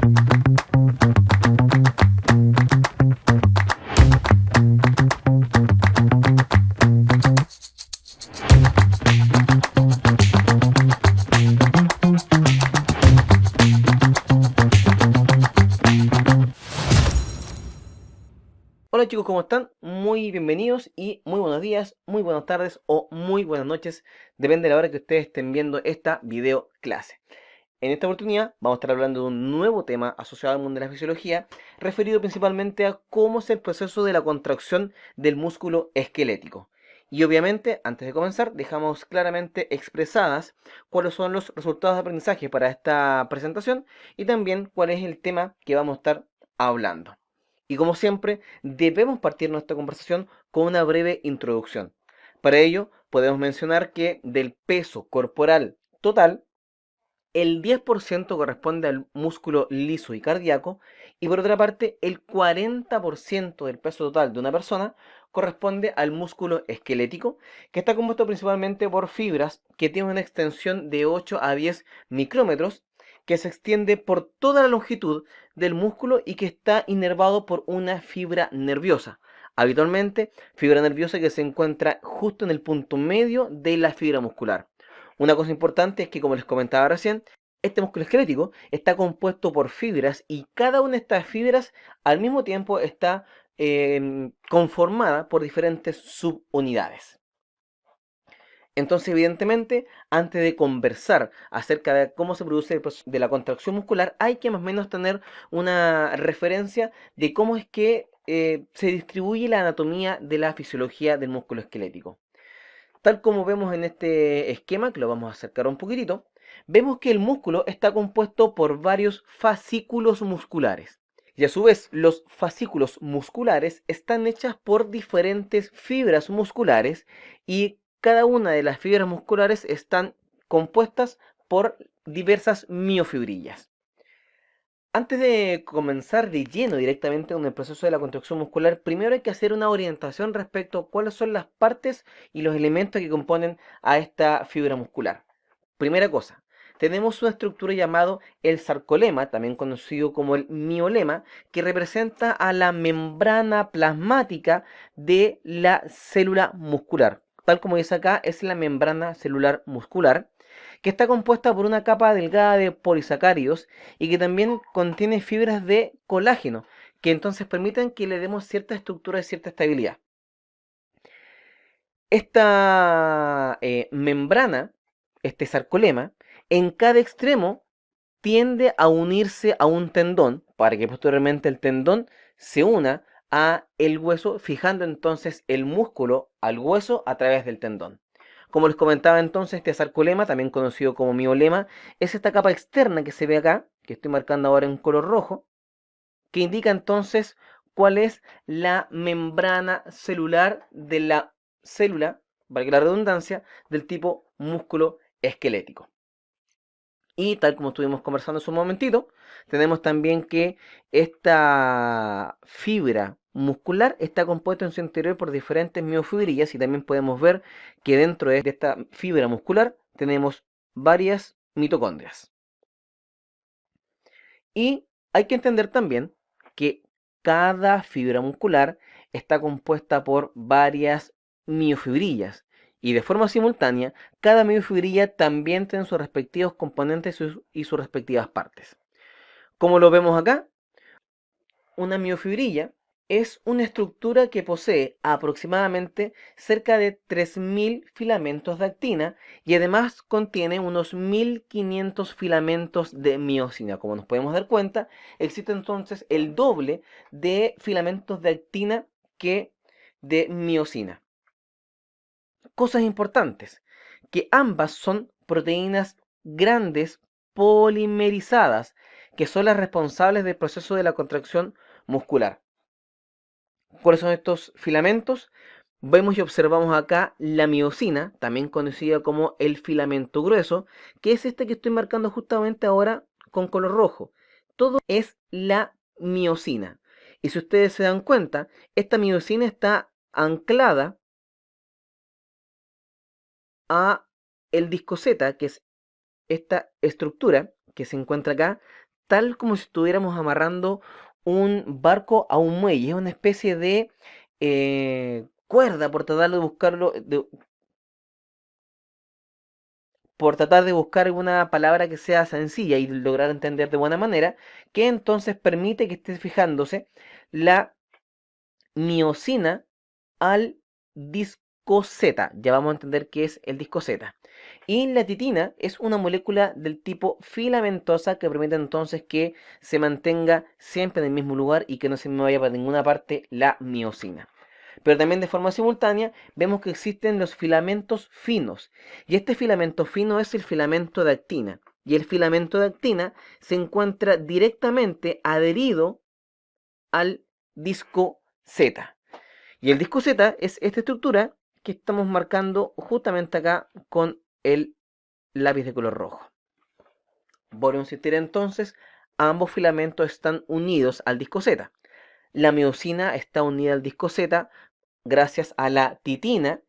Hola chicos, ¿cómo están? Muy bienvenidos y muy buenos días, muy buenas tardes o muy buenas noches, depende de la hora que ustedes estén viendo esta video clase. En esta oportunidad vamos a estar hablando de un nuevo tema asociado al mundo de la fisiología, referido principalmente a cómo es el proceso de la contracción del músculo esquelético. Y obviamente, antes de comenzar, dejamos claramente expresadas cuáles son los resultados de aprendizaje para esta presentación y también cuál es el tema que vamos a estar hablando. Y como siempre, debemos partir nuestra conversación con una breve introducción. Para ello, podemos mencionar que del peso corporal total, el 10% corresponde al músculo liso y cardíaco, y por otra parte, el 40% del peso total de una persona corresponde al músculo esquelético, que está compuesto principalmente por fibras que tienen una extensión de 8 a 10 micrómetros, que se extiende por toda la longitud del músculo y que está inervado por una fibra nerviosa. Habitualmente, fibra nerviosa que se encuentra justo en el punto medio de la fibra muscular. Una cosa importante es que, como les comentaba recién, este músculo esquelético está compuesto por fibras y cada una de estas fibras al mismo tiempo está conformada por diferentes subunidades. Entonces, evidentemente, antes de conversar acerca de cómo se produce el proceso de la contracción muscular, hay que más o menos tener una referencia de cómo es que se distribuye la anatomía de la fisiología del músculo esquelético. Tal como vemos en este esquema, que lo vamos a acercar un poquitito, vemos que el músculo está compuesto por varios fascículos musculares. Y a su vez, los fascículos musculares están hechas por diferentes fibras musculares y cada una de las fibras musculares están compuestas por diversas miofibrillas. Antes de comenzar de lleno directamente con el proceso de la contracción muscular, primero hay que hacer una orientación respecto a cuáles son las partes y los elementos que componen a esta fibra muscular. Primera cosa, tenemos una estructura llamada el sarcolema, también conocido como el miolema, que representa a la membrana plasmática de la célula muscular. Tal como dice acá, es la membrana celular muscular, que está compuesta por una capa delgada de polisacáridos y que también contiene fibras de colágeno, que entonces permiten que le demos cierta estructura y cierta estabilidad. Esta membrana, este sarcolema, en cada extremo tiende a unirse a un tendón para que posteriormente el tendón se una a el hueso, fijando entonces el músculo al hueso a través del tendón. Como les comentaba entonces, este sarcolema, también conocido como miolema, es esta capa externa que se ve acá, que estoy marcando ahora en color rojo, que indica entonces cuál es la membrana celular de la célula, valga la redundancia, del tipo músculo esquelético. Y tal como estuvimos conversando hace un momentito, tenemos también que esta fibra muscular está compuesta en su interior por diferentes miofibrillas y también podemos ver que dentro de esta fibra muscular tenemos varias mitocondrias. Y hay que entender también que cada fibra muscular está compuesta por varias miofibrillas. Y de forma simultánea, cada miofibrilla también tiene sus respectivos componentes y sus respectivas partes. Como lo vemos acá, una miofibrilla es una estructura que posee aproximadamente cerca de 3.000 filamentos de actina y además contiene unos 1.500 filamentos de miosina. Como nos podemos dar cuenta, existe entonces el doble de filamentos de actina que de miosina. Cosas importantes, que ambas son proteínas grandes polimerizadas, que son las responsables del proceso de la contracción muscular. ¿Cuáles son estos filamentos? Vemos y observamos acá la miosina, también conocida como el filamento grueso, que es este que estoy marcando justamente ahora con color rojo. Todo es la miosina. Y si ustedes se dan cuenta, esta miosina está anclada a el disco Z, que es esta estructura que se encuentra acá, tal como si estuviéramos amarrando un barco a un muelle. Es una especie de cuerda, por tratar de buscar alguna palabra que sea sencilla y lograr entender de buena manera, que entonces permite que esté fijándose la miosina al disco Z. Ya vamos a entender qué es el disco Z. Y la titina es una molécula del tipo filamentosa que permite entonces que se mantenga siempre en el mismo lugar y que no se me vaya para ninguna parte la miosina. Pero también de forma simultánea vemos que existen los filamentos finos. Y este filamento fino es el filamento de actina. Y el filamento de actina se encuentra directamente adherido al disco Z. Y el disco Z es esta estructura que estamos marcando justamente acá con el lápiz de color rojo. Por insistir entonces, ambos filamentos están unidos al disco Z. La miosina está unida al disco Z gracias a la titina.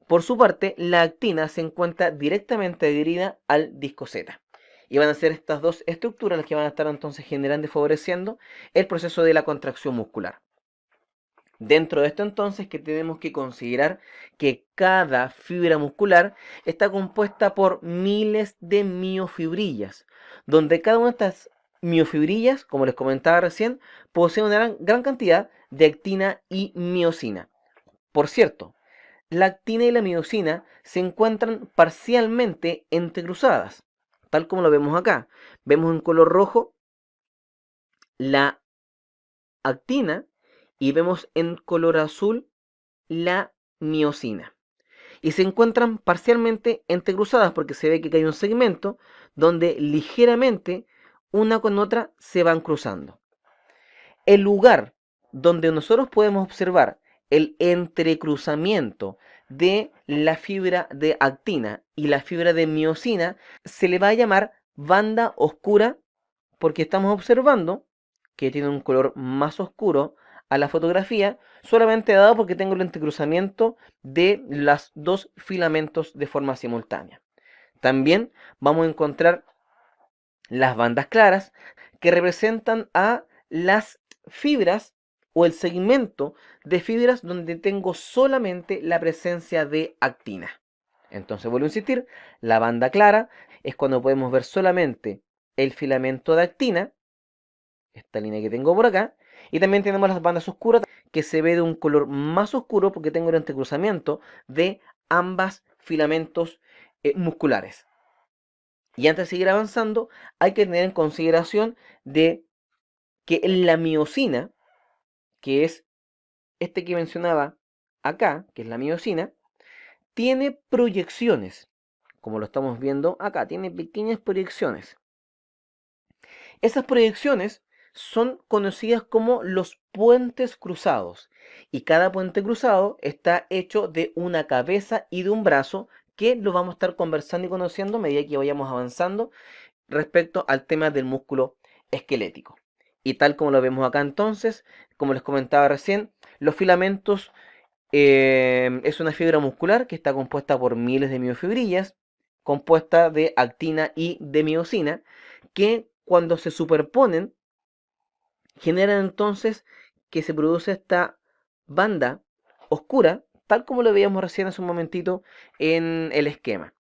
Por su parte, la actina se encuentra directamente adherida al disco Z. Y van a ser estas dos estructuras las que van a estar entonces generando y favoreciendo el proceso de la contracción muscular. Dentro de esto entonces que tenemos que considerar que cada fibra muscular está compuesta por miles de miofibrillas, donde cada una de estas miofibrillas, como les comentaba recién, posee una gran cantidad de actina y miosina. Por cierto, la actina y la miosina se encuentran parcialmente entrecruzadas, tal como lo vemos acá. Vemos en color rojo la actina y vemos en color azul la miosina. Y se encuentran parcialmente entrecruzadas porque se ve que hay un segmento donde ligeramente una con otra se van cruzando. El lugar donde nosotros podemos observar el entrecruzamiento de la fibra de actina y la fibra de miosina se le va a llamar banda oscura porque estamos observando que tiene un color más oscuro a la fotografía, solamente dado porque tengo el entrecruzamiento de los dos filamentos de forma simultánea. También vamos a encontrar las bandas claras que representan a las fibras o el segmento de fibras donde tengo solamente la presencia de actina. Entonces vuelvo a insistir, la banda clara es cuando podemos ver solamente el filamento de actina, esta línea que tengo por acá, y también tenemos las bandas oscuras que se ve de un color más oscuro porque tengo el entrecruzamiento de ambas filamentos musculares. Y antes de seguir avanzando, hay que tener en consideración de que la miosina, que es este que mencionaba acá, que es la miosina, tiene proyecciones, como lo estamos viendo acá, tiene pequeñas proyecciones. Esas proyecciones son conocidas como los puentes cruzados, y cada puente cruzado está hecho de una cabeza y de un brazo que lo vamos a estar conversando y conociendo a medida que vayamos avanzando respecto al tema del músculo esquelético. Y tal como lo vemos acá entonces, como les comentaba recién, los filamentos es una fibra muscular que está compuesta por miles de miofibrillas, compuesta de actina y de miosina, que cuando se superponen, generan entonces que se produce esta banda oscura, tal como lo veíamos recién hace un momentito en el esquema.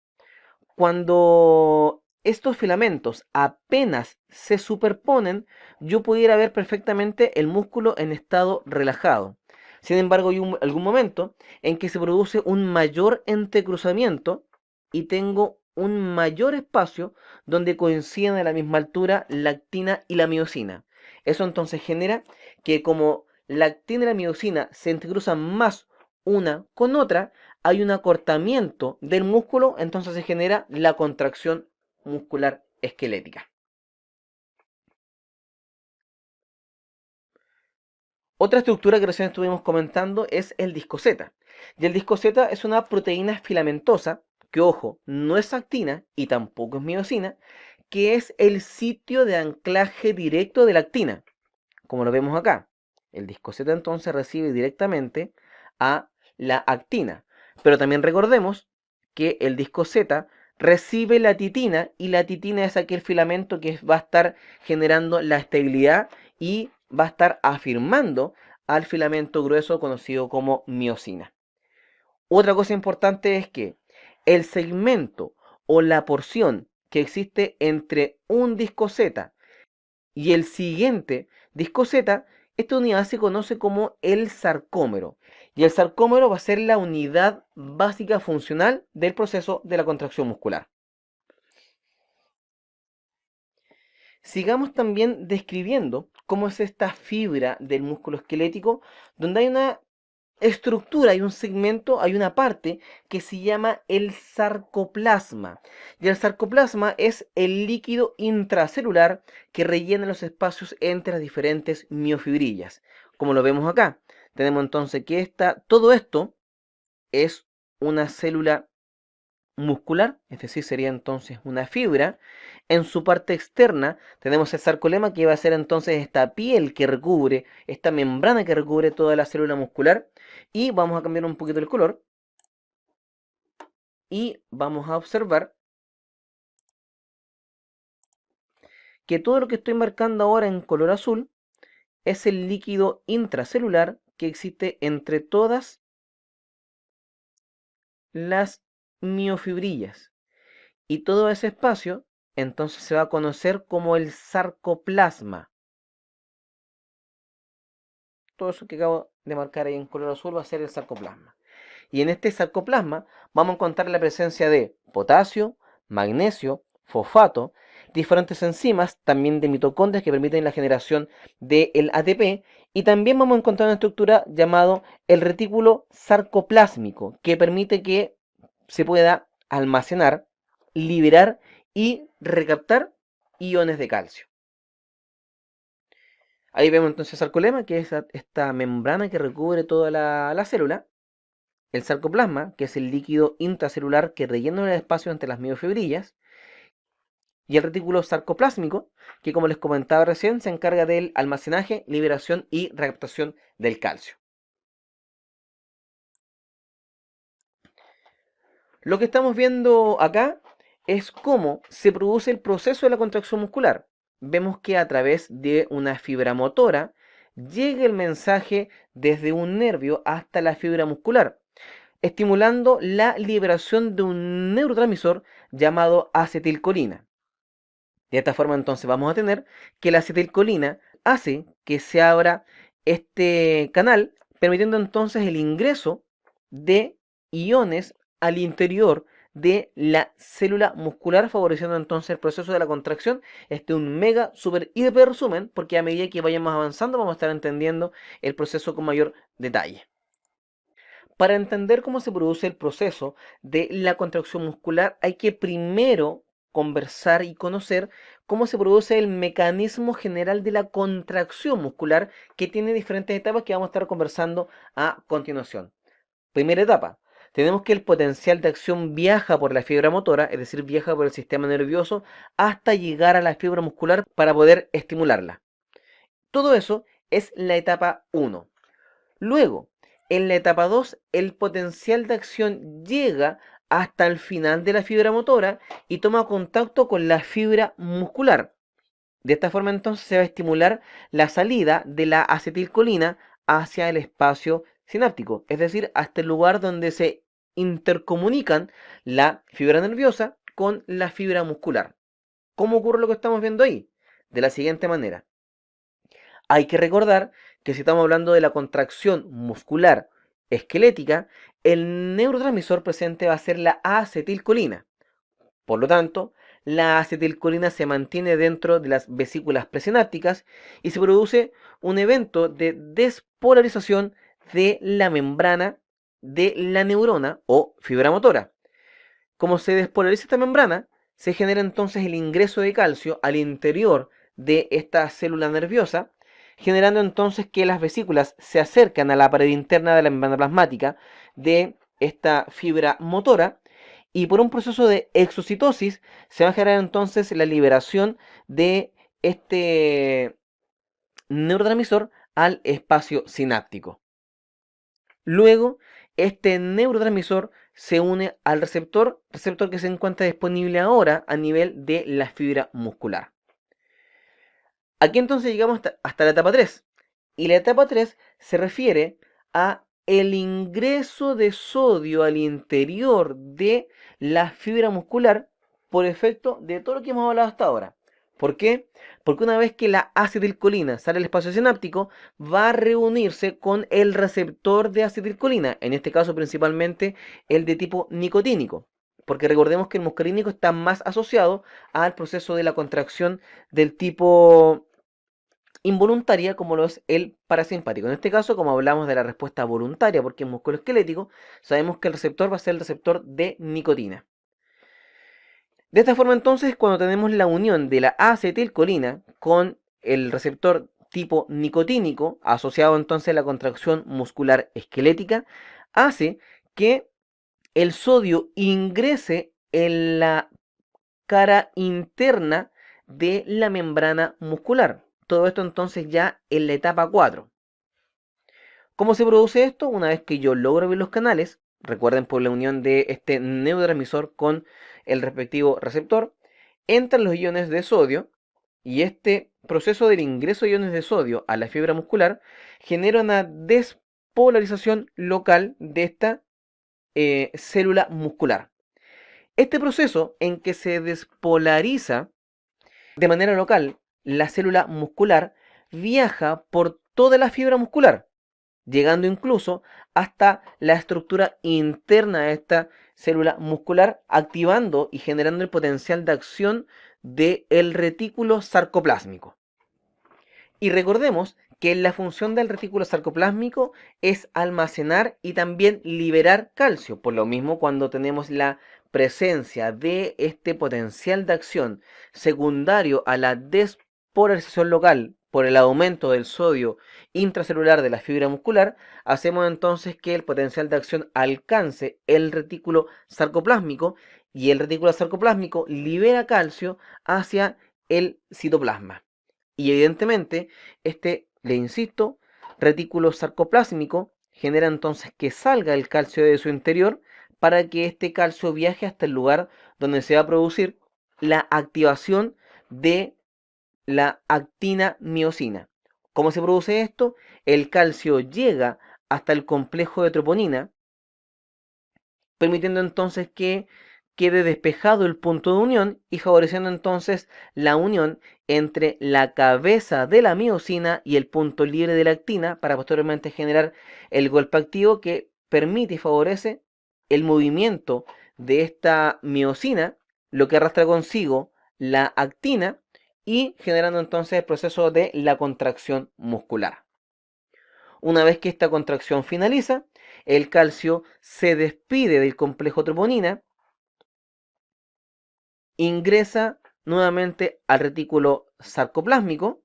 Cuando estos filamentos apenas se superponen, yo pudiera ver perfectamente el músculo en estado relajado. Sin embargo, hay algún momento en que se produce un mayor entrecruzamiento y tengo un mayor espacio donde coinciden a la misma altura la actina y la miosina. Eso entonces genera que como la actina y la miosina se entrecruzan más una con otra, hay un acortamiento del músculo, entonces se genera la contracción muscular esquelética. Otra estructura que recién estuvimos comentando es el disco Z. Y el disco Z es una proteína filamentosa, que ojo, no es actina y tampoco es miosina, que es el sitio de anclaje directo de la actina, como lo vemos acá. El disco Z entonces recibe directamente a la actina. Pero también recordemos que el disco Z recibe la titina, y la titina es aquel filamento que va a estar generando la estabilidad y va a estar afirmando al filamento grueso conocido como miosina. Otra cosa importante es que el segmento o la porción que existe entre un disco Z y el siguiente disco Z, esta unidad se conoce como el sarcómero. Y el sarcómero va a ser la unidad básica funcional del proceso de la contracción muscular. Sigamos también describiendo cómo es esta fibra del músculo esquelético, donde hay una estructura, hay un segmento, hay una parte que se llama el sarcoplasma. Y el sarcoplasma es el líquido intracelular que rellena los espacios entre las diferentes miofibrillas. Como lo vemos acá, tenemos entonces que todo esto es una célula muscular, es decir, sería entonces una fibra. En su parte externa tenemos el sarcolema, que va a ser entonces esta piel que recubre, esta membrana que recubre toda la célula muscular. Y vamos a cambiar un poquito el color y vamos a observar que todo lo que estoy marcando ahora en color azul es el líquido intracelular que existe entre todas las miofibrillas. Y todo ese espacio entonces se va a conocer como el sarcoplasma. Todo eso que acabo de marcar ahí en color azul va a ser el sarcoplasma. Y en este sarcoplasma vamos a encontrar la presencia de potasio, magnesio, fosfato, diferentes enzimas, también de mitocondrias que permiten la generación del ATP, y también vamos a encontrar una estructura llamado el retículo sarcoplásmico, que permite que se pueda almacenar, liberar y recaptar iones de calcio. Ahí vemos entonces el sarcolema, que es esta membrana que recubre toda la célula. El sarcoplasma, que es el líquido intracelular que rellena el espacio entre las miofibrillas. Y el retículo sarcoplásmico, que como les comentaba recién, se encarga del almacenaje, liberación y recaptación del calcio. Lo que estamos viendo acá es cómo se produce el proceso de la contracción muscular. Vemos que a través de una fibra motora llega el mensaje desde un nervio hasta la fibra muscular, estimulando la liberación de un neurotransmisor llamado acetilcolina. De esta forma entonces vamos a tener que la acetilcolina hace que se abra este canal, permitiendo entonces el ingreso de iones al interior de la célula muscular, favoreciendo entonces el proceso de la contracción. Este es un mega, super, hiper resumen, porque a medida que vayamos avanzando vamos a estar entendiendo el proceso con mayor detalle. Para entender cómo se produce el proceso de la contracción muscular, hay que primero conversar y conocer cómo se produce el mecanismo general de la contracción muscular, que tiene diferentes etapas que vamos a estar conversando a continuación. Primera etapa, tenemos que el potencial de acción viaja por la fibra motora, es decir, viaja por el sistema nervioso hasta llegar a la fibra muscular para poder estimularla. Todo eso es la etapa 1. Luego, en la etapa 2, el potencial de acción llega hasta el final de la fibra motora y toma contacto con la fibra muscular. De esta forma entonces se va a estimular la salida de la acetilcolina hacia el espacio sináptico, es decir, hasta el lugar donde se intercomunican la fibra nerviosa con la fibra muscular. ¿Cómo ocurre lo que estamos viendo ahí? De la siguiente manera. Hay que recordar que si estamos hablando de la contracción muscular esquelética, el neurotransmisor presente va a ser la acetilcolina. Por lo tanto, la acetilcolina se mantiene dentro de las vesículas presinápticas y se produce un evento de despolarización de la membrana de la neurona o fibra motora. Como se despolariza esta membrana, se genera entonces el ingreso de calcio al interior de esta célula nerviosa, generando entonces que las vesículas se acercan a la pared interna de la membrana plasmática de esta fibra motora, y por un proceso de exocitosis se va a generar entonces la liberación de este neurotransmisor al espacio sináptico. Luego, este neurotransmisor se une al receptor que se encuentra disponible ahora a nivel de la fibra muscular. Aquí entonces llegamos hasta la etapa 3. Y la etapa 3 se refiere a el ingreso de sodio al interior de la fibra muscular por efecto de todo lo que hemos hablado hasta ahora. ¿Por qué? Porque una vez que la acetilcolina sale al espacio sináptico, va a reunirse con el receptor de acetilcolina, en este caso principalmente el de tipo nicotínico. Porque recordemos que el muscarínico está más asociado al proceso de la contracción del tipo involuntaria, como lo es el parasimpático. En este caso, como hablamos de la respuesta voluntaria porque es músculo esquelético, sabemos que el receptor va a ser el receptor de nicotina. De esta forma entonces, cuando tenemos la unión de la acetilcolina con el receptor tipo nicotínico, asociado entonces a la contracción muscular esquelética, hace que el sodio ingrese en la cara interna de la membrana muscular. Todo esto entonces ya en la etapa 4. ¿Cómo se produce esto? Una vez que yo logro abrir los canales, recuerden por la unión de este neurotransmisor con el respectivo receptor, entran los iones de sodio y este proceso del ingreso de iones de sodio a la fibra muscular genera una despolarización local de esta célula muscular. Este proceso en que se despolariza de manera local la célula muscular viaja por toda la fibra muscular, llegando incluso hasta la estructura interna de esta célula muscular, activando y generando el potencial de acción del retículo sarcoplásmico. Y recordemos que la función del retículo sarcoplásmico es almacenar y también liberar calcio. Por lo mismo, cuando tenemos la presencia de este potencial de acción secundario a la despolarización local por el aumento del sodio intracelular de la fibra muscular, hacemos entonces que el potencial de acción alcance el retículo sarcoplásmico y el retículo sarcoplásmico libera calcio hacia el citoplasma. Y evidentemente, le insisto, retículo sarcoplásmico genera entonces que salga el calcio de su interior para que este calcio viaje hasta el lugar donde se va a producir la activación de la actina-miosina. ¿Cómo se produce esto? El calcio llega hasta el complejo de troponina, permitiendo entonces que quede despejado el punto de unión y favoreciendo entonces la unión entre la cabeza de la miosina y el punto libre de la actina para posteriormente generar el golpe activo que permite y favorece el movimiento de esta miosina, lo que arrastra consigo la actina y generando entonces el proceso de la contracción muscular. Una vez que esta contracción finaliza, el calcio se despide del complejo troponina, ingresa nuevamente al retículo sarcoplásmico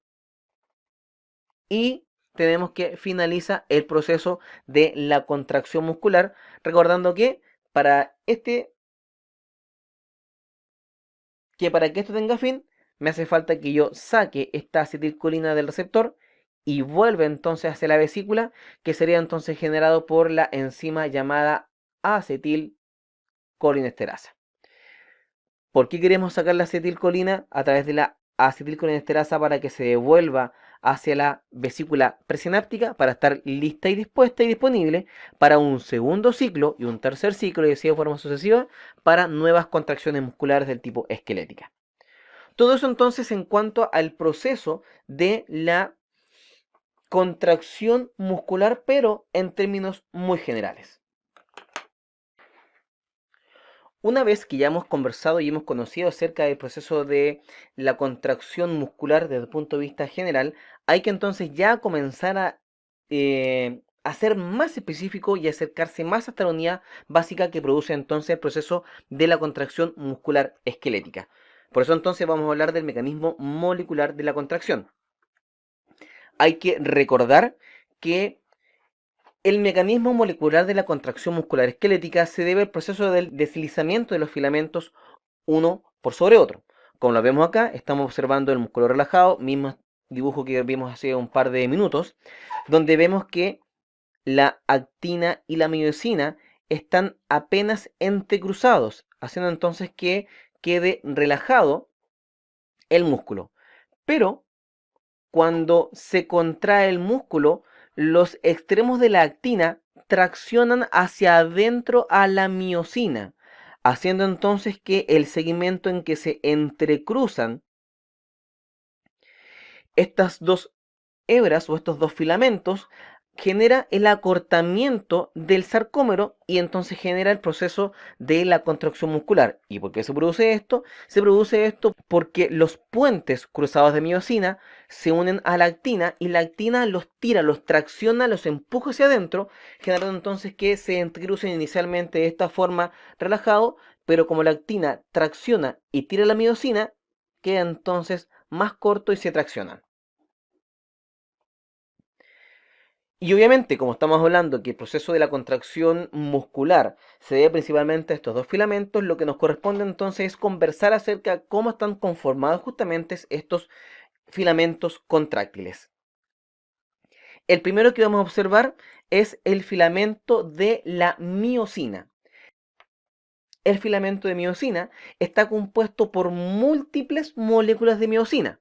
y tenemos que finaliza el proceso de la contracción muscular, recordando que para que esto tenga fin, me hace falta que yo saque esta acetilcolina del receptor y vuelva entonces hacia la vesícula, que sería entonces generado por la enzima llamada acetilcolinesterasa. ¿Por qué queremos sacar la acetilcolina a través de la acetilcolinesterasa para que se devuelva hacia la vesícula presináptica para estar lista y dispuesta y disponible para un segundo ciclo y un tercer ciclo y así de forma sucesiva para nuevas contracciones musculares del tipo esquelética? Todo eso entonces en cuanto al proceso de la contracción muscular, pero en términos muy generales. Una vez que ya hemos conversado y hemos conocido acerca del proceso de la contracción muscular desde el punto de vista general, hay que entonces ya comenzar a ser más específico y acercarse más hasta la unidad básica que produce entonces el proceso de la contracción muscular esquelética. Por eso entonces vamos a hablar del mecanismo molecular de la contracción. Hay que recordar que el mecanismo molecular de la contracción muscular esquelética se debe al proceso del deslizamiento de los filamentos uno por sobre otro. Como lo vemos acá, estamos observando el músculo relajado, mismo dibujo que vimos hace un par de minutos, donde vemos que la actina y la miosina están apenas entrecruzados, haciendo entonces que quede relajado el músculo. Pero cuando se contrae el músculo, los extremos de la actina traccionan hacia adentro a la miosina, haciendo entonces que el segmento en que se entrecruzan estas dos hebras o estos dos filamentos genera el acortamiento del sarcómero y entonces genera el proceso de la contracción muscular. ¿Y por qué se produce esto? Se produce esto porque los puentes cruzados de miosina se unen a la actina y la actina los tira, los tracciona, los empuja hacia adentro, generando entonces que se entrecrucen inicialmente de esta forma relajado, pero como la actina tracciona y tira la miosina, queda entonces más corto y se traccionan. Y obviamente, como estamos hablando que el proceso de la contracción muscular se debe principalmente a estos dos filamentos, lo que nos corresponde entonces es conversar acerca de cómo están conformados justamente estos filamentos contráctiles. El primero que vamos a observar es el filamento de la miosina. El filamento de miosina está compuesto por múltiples moléculas de miosina.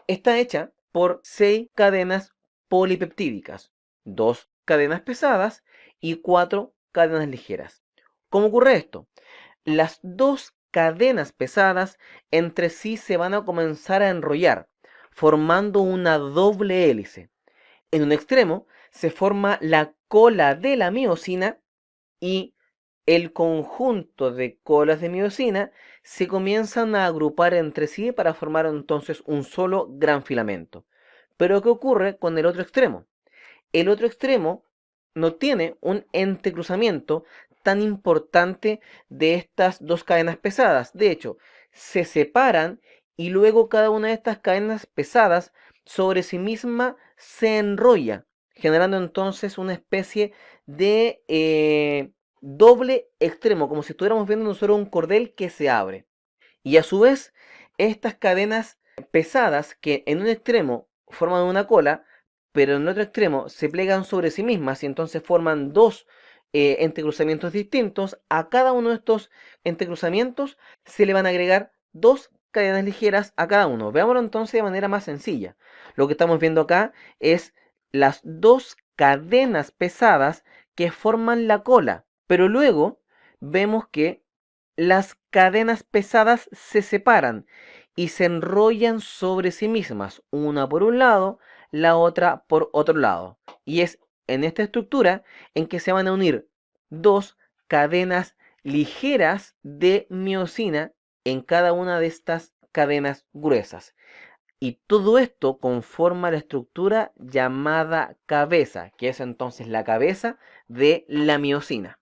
Está hecha por 6 cadenas polipeptídicas, 2 cadenas pesadas y 4 cadenas ligeras. ¿Cómo ocurre esto? Las 2 cadenas pesadas entre sí se van a comenzar a enrollar, formando una doble hélice. En un extremo se forma la cola de la miosina y el conjunto de colas de miosina se comienzan a agrupar entre sí para formar entonces un solo gran filamento. Pero ¿qué ocurre con el otro extremo? El otro extremo no tiene un entrecruzamiento tan importante de estas dos cadenas pesadas. De hecho, se separan y luego cada una de estas cadenas pesadas sobre sí misma se enrolla, generando entonces una especie de doble extremo, como si estuviéramos viendo nosotros un cordel que se abre. Y a su vez, estas cadenas pesadas que en un extremo forman una cola, pero en el otro extremo se plegan sobre sí mismas y entonces forman dos entrecruzamientos distintos. A cada uno de estos entrecruzamientos se le van a agregar dos cadenas ligeras a cada uno. Veámoslo entonces de manera más sencilla. Lo que estamos viendo acá es las dos cadenas pesadas que forman la cola, pero luego vemos que las cadenas pesadas se separan y se enrollan sobre sí mismas, una por un lado, la otra por otro lado. Y es en esta estructura en que se van a unir dos cadenas ligeras de miosina en cada una de estas cadenas gruesas. Y todo esto conforma la estructura llamada cabeza, que es entonces la cabeza de la miosina.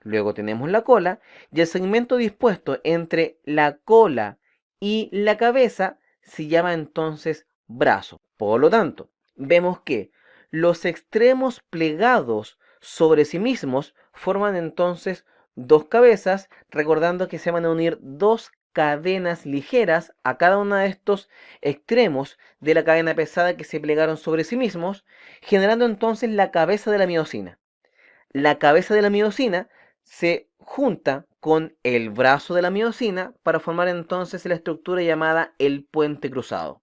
Luego tenemos la cola y el segmento dispuesto entre la cola y la cabeza se llama entonces brazo. Por lo tanto, vemos que los extremos plegados sobre sí mismos forman entonces dos cabezas, recordando que se van a unir dos cadenas ligeras a cada uno de estos extremos de la cadena pesada que se plegaron sobre sí mismos, generando entonces la cabeza de la miosina. La cabeza de la miosina se junta con el brazo de la miosina para formar entonces la estructura llamada el puente cruzado.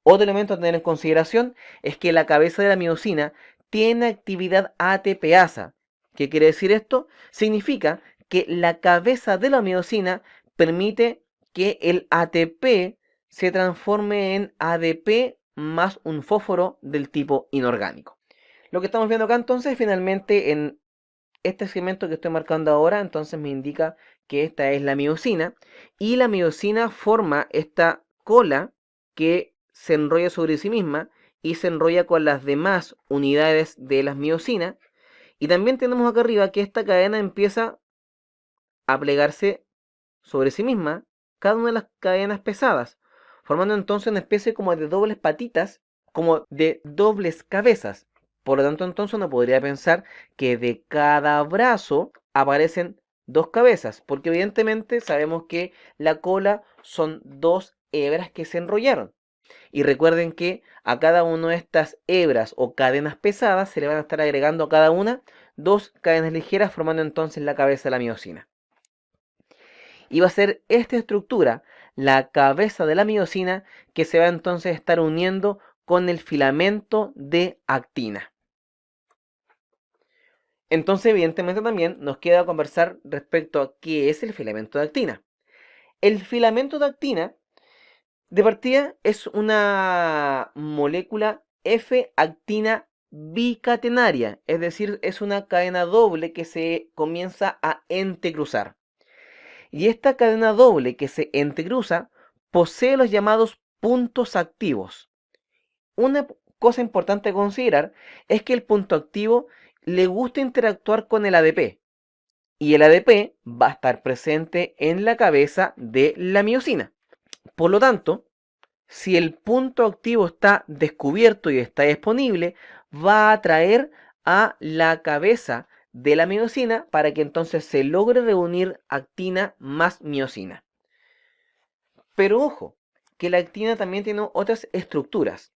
Otro elemento a tener en consideración es que la cabeza de la miosina tiene actividad ATPasa. ¿Qué quiere decir esto? Significa que la cabeza de la miosina permite que el ATP se transforme en ADP más un fósforo del tipo inorgánico. Lo que estamos viendo acá entonces finalmente en este segmento que estoy marcando ahora, entonces me indica que esta es la miosina y la miosina forma esta cola que se enrolla sobre sí misma y se enrolla con las demás unidades de las miosinas. Y también tenemos acá arriba que esta cadena empieza a plegarse sobre sí misma cada una de las cadenas pesadas, formando entonces una especie como de dobles patitas, como de dobles cabezas. Por lo tanto, entonces uno podría pensar que de cada brazo aparecen dos cabezas, porque evidentemente sabemos que la cola son dos hebras que se enrollaron. Y recuerden que a cada una de estas hebras o cadenas pesadas se le van a estar agregando a cada una dos cadenas ligeras formando entonces la cabeza de la miosina. Y va a ser esta estructura, la cabeza de la miosina, que se va entonces a estar uniendo con el filamento de actina. Entonces, evidentemente también nos queda conversar respecto a qué es el filamento de actina. El filamento de actina, de partida, es una molécula F-actina bicatenaria, es decir, es una cadena doble que se comienza a entrecruzar. Y esta cadena doble que se entrecruza posee los llamados puntos activos. Una cosa importante a considerar es que el punto activo le gusta interactuar con el ADP, y el ADP va a estar presente en la cabeza de la miosina. Por lo tanto, si el punto activo está descubierto y está disponible, va a atraer a la cabeza de la miosina para que entonces se logre reunir actina más miosina. Pero ojo, que la actina también tiene otras estructuras.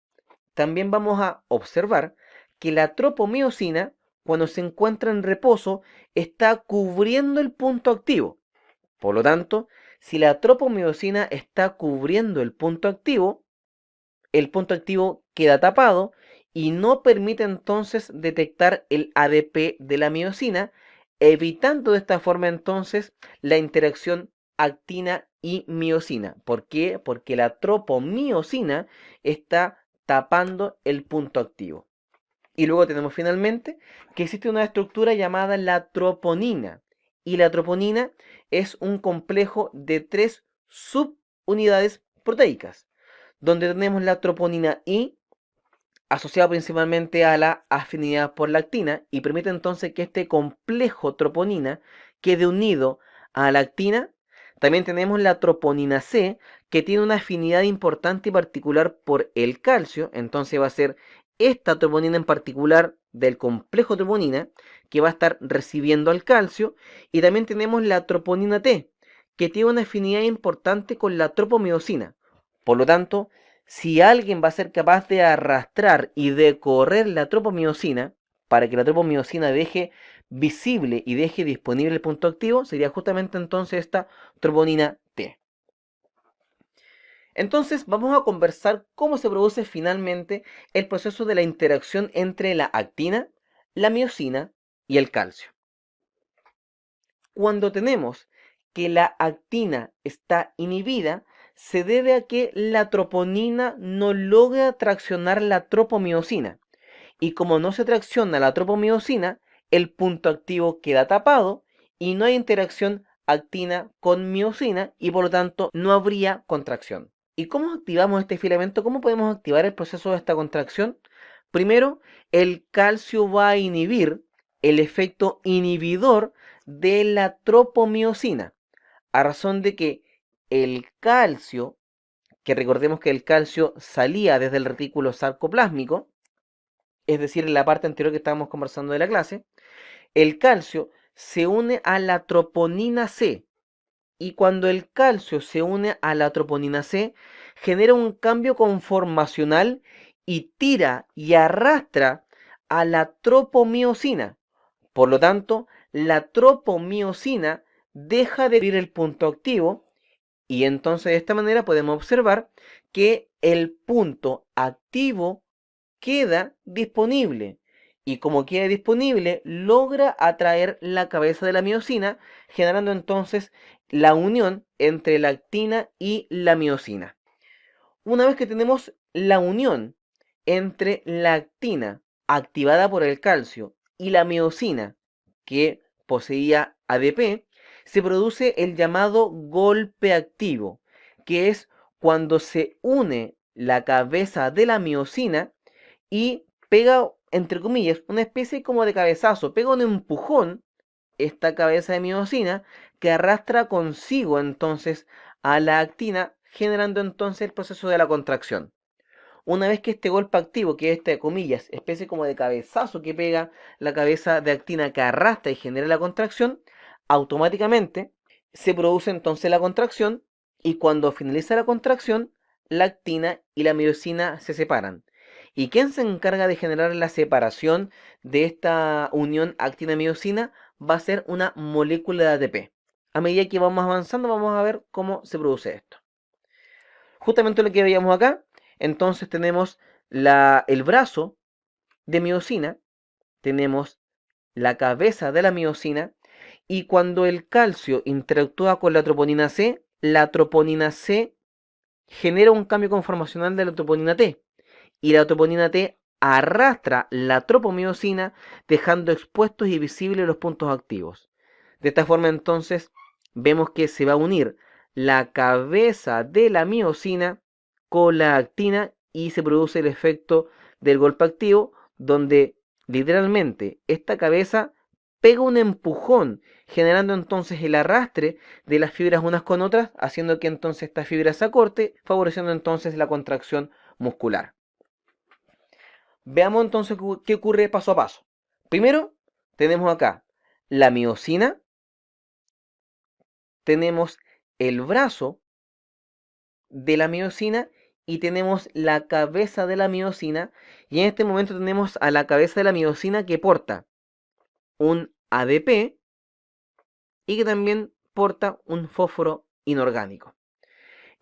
También vamos a observar que la tropomiosina, cuando se encuentra en reposo, está cubriendo el punto activo. Por lo tanto, si la tropomiosina está cubriendo el punto activo queda tapado y no permite entonces detectar el ADP de la miosina, evitando de esta forma entonces la interacción actina y miosina. ¿Por qué? Porque la tropomiosina está tapando el punto activo. Y luego tenemos finalmente que existe una estructura llamada la troponina. Y la troponina es un complejo de 3 subunidades proteicas, donde tenemos la troponina I, asociada principalmente a la afinidad por la actina, y permite entonces que este complejo troponina quede unido a la actina. También tenemos la troponina C, que tiene una afinidad importante y particular por el calcio, entonces va a ser esta troponina en particular del complejo troponina que va a estar recibiendo al calcio. Y también tenemos la troponina T, que tiene una afinidad importante con la tropomiosina. Por lo tanto, si alguien va a ser capaz de arrastrar y de correr la tropomiosina para que la tropomiosina deje visible y deje disponible el punto activo, sería justamente entonces esta troponina T. Entonces vamos a conversar cómo se produce finalmente el proceso de la interacción entre la actina, la miosina y el calcio. Cuando tenemos que la actina está inhibida, se debe a que la troponina no logra traccionar la tropomiosina. Y como no se tracciona la tropomiosina, el punto activo queda tapado y no hay interacción actina con miosina y por lo tanto no habría contracción. ¿Y cómo activamos este filamento? ¿Cómo podemos activar el proceso de esta contracción? Primero, el calcio va a inhibir el efecto inhibidor de la tropomiosina, a razón de que el calcio, que recordemos que el calcio salía desde el retículo sarcoplásmico, es decir, en la parte anterior que estábamos conversando de la clase, el calcio se une a la troponina C. Y cuando el calcio se une a la troponina C, genera un cambio conformacional y tira y arrastra a la tropomiosina. Por lo tanto, la tropomiosina deja de abrir el punto activo y entonces de esta manera podemos observar que el punto activo queda disponible. Y como queda disponible, logra atraer la cabeza de la miosina, generando entonces la unión entre la actina y la miosina. Una vez que tenemos la unión entre la actina, activada por el calcio, y la miosina, que poseía ADP, se produce el llamado golpe activo, que es cuando se une la cabeza de la miosina y pega, entre comillas, una especie como de cabezazo, pega un empujón esta cabeza de miosina que arrastra consigo entonces a la actina, generando entonces el proceso de la contracción. Una vez que este golpe activo, que es esta, comillas, especie como de cabezazo que pega la cabeza de actina que arrastra y genera la contracción, automáticamente se produce entonces la contracción y cuando finaliza la contracción, la actina y la miosina se separan. ¿Y quién se encarga de generar la separación de esta unión actina-miosina? Va a ser una molécula de ATP. A medida que vamos avanzando, vamos a ver cómo se produce esto. Justamente lo que veíamos acá, entonces tenemos el brazo de miosina, tenemos la cabeza de la miosina, y cuando el calcio interactúa con la troponina C genera un cambio conformacional de la troponina T, y la troponina T arrastra la tropomiosina dejando expuestos y visibles los puntos activos. De esta forma entonces vemos que se va a unir la cabeza de la miosina con la actina y se produce el efecto del golpe activo, donde literalmente esta cabeza pega un empujón, generando entonces el arrastre de las fibras unas con otras, haciendo que entonces esta fibra se acorte, favoreciendo entonces la contracción muscular. Veamos entonces qué ocurre paso a paso. Primero, tenemos acá la miosina, tenemos el brazo de la miosina y tenemos la cabeza de la miosina, y en este momento tenemos a la cabeza de la miosina que porta un ADP y que también porta un fósforo inorgánico.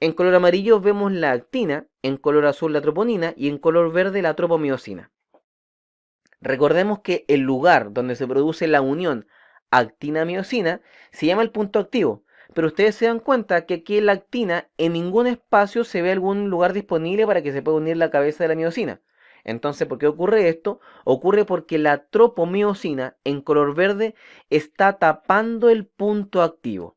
En color amarillo vemos la actina, en color azul la troponina y en color verde la tropomiosina. Recordemos que el lugar donde se produce la unión actina-miosina se llama el punto activo, pero ustedes se dan cuenta que aquí en la actina en ningún espacio se ve algún lugar disponible para que se pueda unir la cabeza de la miosina. Entonces, ¿por qué ocurre esto? Ocurre porque la tropomiosina en color verde está tapando el punto activo.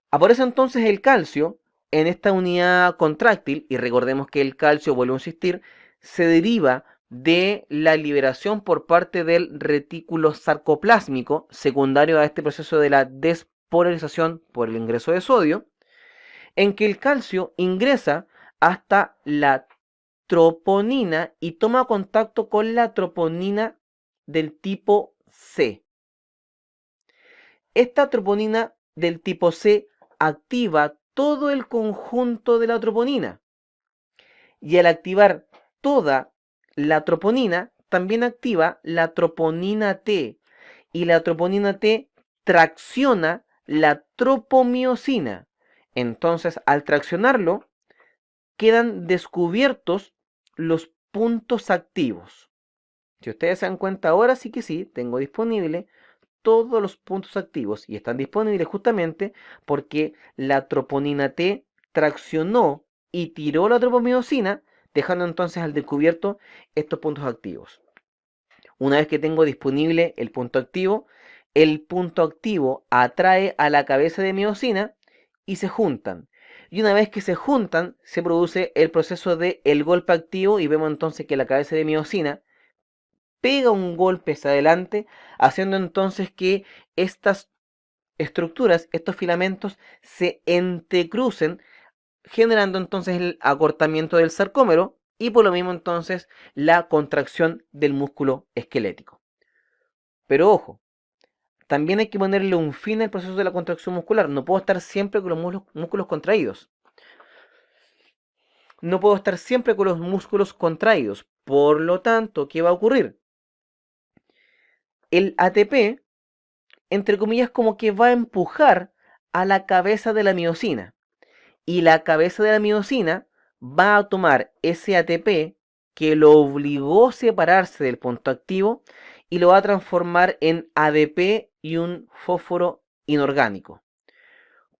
Aparece entonces el calcio en esta unidad contráctil, y recordemos que el calcio, vuelvo a insistir, se deriva de la liberación por parte del retículo sarcoplásmico, secundario a este proceso de la despolarización por el ingreso de sodio, en que el calcio ingresa hasta la troponina y toma contacto con la troponina del tipo C. Esta troponina del tipo C activa todo el conjunto de la troponina, y al activar toda la troponina también activa la troponina T, y la troponina T tracciona la tropomiosina. Entonces, al traccionarlo, quedan descubiertos los puntos activos. Si ustedes se dan cuenta, ahora sí que sí, tengo disponible todos los puntos activos, y están disponibles justamente porque la troponina T traccionó y tiró la tropomiosina, dejando entonces al descubierto estos puntos activos. Una vez que tengo disponible el punto activo atrae a la cabeza de miosina y se juntan. Y una vez que se juntan, se produce el proceso de el golpe activo, y vemos entonces que la cabeza de miosina pega un golpe hacia adelante, haciendo entonces que estas estructuras, estos filamentos, se entrecrucen, generando entonces el acortamiento del sarcómero y por lo mismo entonces la contracción del músculo esquelético. Pero ojo, también hay que ponerle un fin al proceso de la contracción muscular. No puedo estar siempre con los músculos contraídos. No puedo estar siempre con los músculos contraídos. Por lo tanto, ¿qué va a ocurrir? El ATP, entre comillas, como que va a empujar a la cabeza de la miosina. Y la cabeza de la miosina va a tomar ese ATP que lo obligó a separarse del punto activo y lo va a transformar en ADP y un fósforo inorgánico.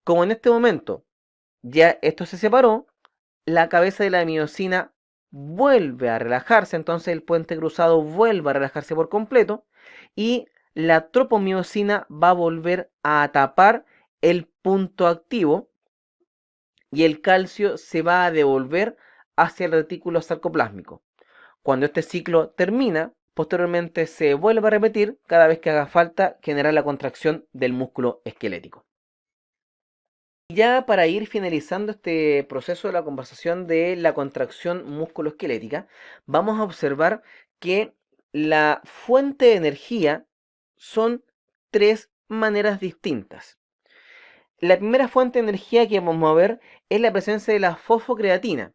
Como en este momento ya esto se separó, la cabeza de la miosina vuelve a relajarse, entonces el puente cruzado vuelve a relajarse por completo y la tropomiosina va a volver a tapar el punto activo y el calcio se va a devolver hacia el retículo sarcoplásmico. Cuando este ciclo termina, posteriormente se vuelve a repetir cada vez que haga falta generar la contracción del músculo esquelético. Ya para ir finalizando este proceso de la conversación de la contracción musculoesquelética, vamos a observar que la fuente de energía son tres maneras distintas. La primera fuente de energía que vamos a ver es la presencia de la fosfocreatina,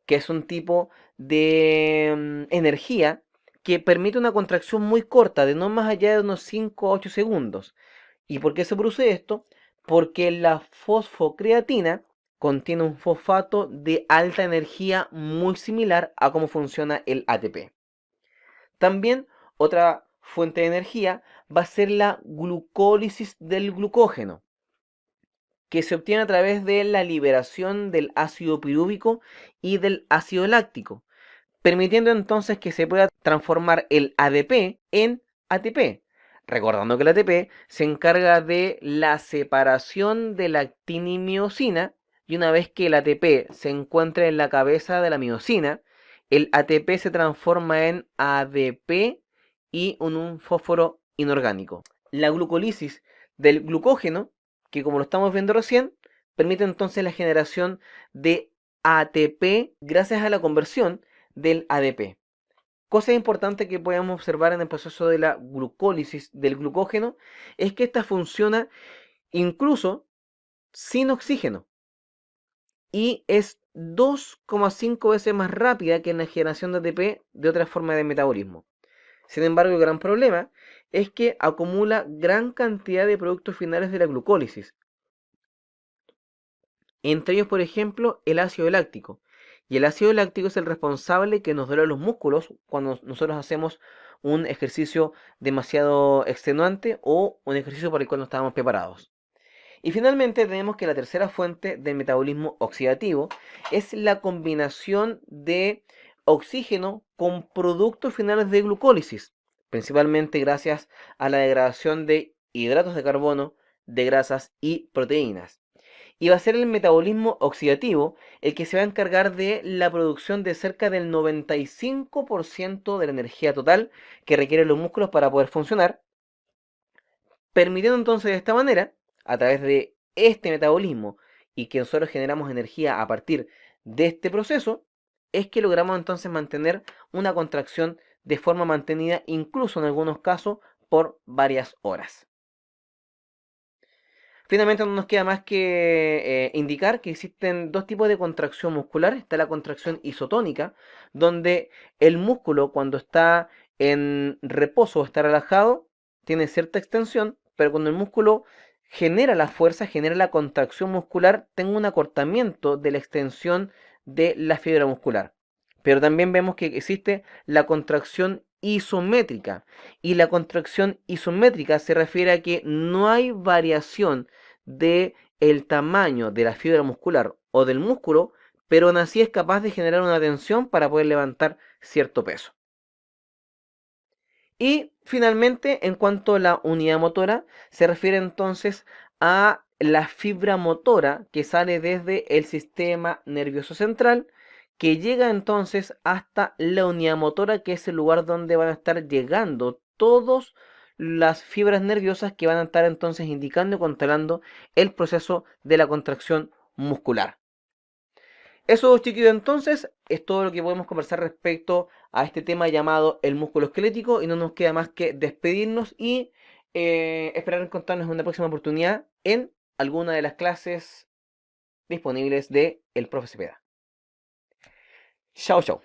que es un tipo de energía que permite una contracción muy corta, de no más allá de unos 5 a 8 segundos. ¿Y por qué se produce esto? Porque la fosfocreatina contiene un fosfato de alta energía muy similar a cómo funciona el ATP. También otra fuente de energía va a ser la glucólisis del glucógeno, que se obtiene a través de la liberación del ácido pirúvico y del ácido láctico, permitiendo entonces que se pueda transformar el ADP en ATP. Recordando que el ATP se encarga de la separación de la actina y miosina, y una vez que el ATP se encuentra en la cabeza de la miosina, el ATP se transforma en ADP y en un fósforo inorgánico. La glucólisis del glucógeno, que como lo estamos viendo recién, permite entonces la generación de ATP gracias a la conversión del ADP. Cosa importante que podemos observar en el proceso de la glucólisis del glucógeno es que esta funciona incluso sin oxígeno y es 2,5 veces más rápida que en la generación de ATP de otra forma de metabolismo. Sin embargo, el gran problema es que acumula gran cantidad de productos finales de la glucólisis. Entre ellos, por ejemplo, el ácido láctico. Y el ácido láctico es el responsable que nos duele los músculos cuando nosotros hacemos un ejercicio demasiado extenuante o un ejercicio para el cual no estábamos preparados. Y finalmente tenemos que la tercera fuente del metabolismo oxidativo es la combinación de oxígeno con productos finales de glucólisis, principalmente gracias a la degradación de hidratos de carbono, de grasas y proteínas. Y va a ser el metabolismo oxidativo el que se va a encargar de la producción de cerca del 95% de la energía total que requieren los músculos para poder funcionar, permitiendo entonces de esta manera, a través de este metabolismo y que nosotros generamos energía a partir de este proceso, es que logramos entonces mantener una contracción de forma mantenida, incluso en algunos casos, por varias horas. Finalmente no nos queda más que indicar que existen dos tipos de contracción muscular. Está la contracción isotónica, donde el músculo cuando está en reposo o está relajado tiene cierta extensión, pero cuando el músculo genera la fuerza, genera la contracción muscular, tenga un acortamiento de la extensión de la fibra muscular. Pero también vemos que existe la contracción isométrica. Y la contracción isométrica se refiere a que no hay variación de el tamaño de la fibra muscular o del músculo, pero aún así es capaz de generar una tensión para poder levantar cierto peso. Y finalmente, en cuanto a la unidad motora, se refiere entonces a la fibra motora que sale desde el sistema nervioso central, que llega entonces hasta la unidad motora, que es el lugar donde van a estar llegando todas las fibras nerviosas que van a estar entonces indicando y controlando el proceso de la contracción muscular. Eso, chiquillos, entonces es todo lo que podemos conversar respecto a este tema llamado el músculo esquelético y no nos queda más que despedirnos y esperar encontrarnos en una próxima oportunidad en alguna de las clases disponibles de el Profe Cepeda. Chao, chao.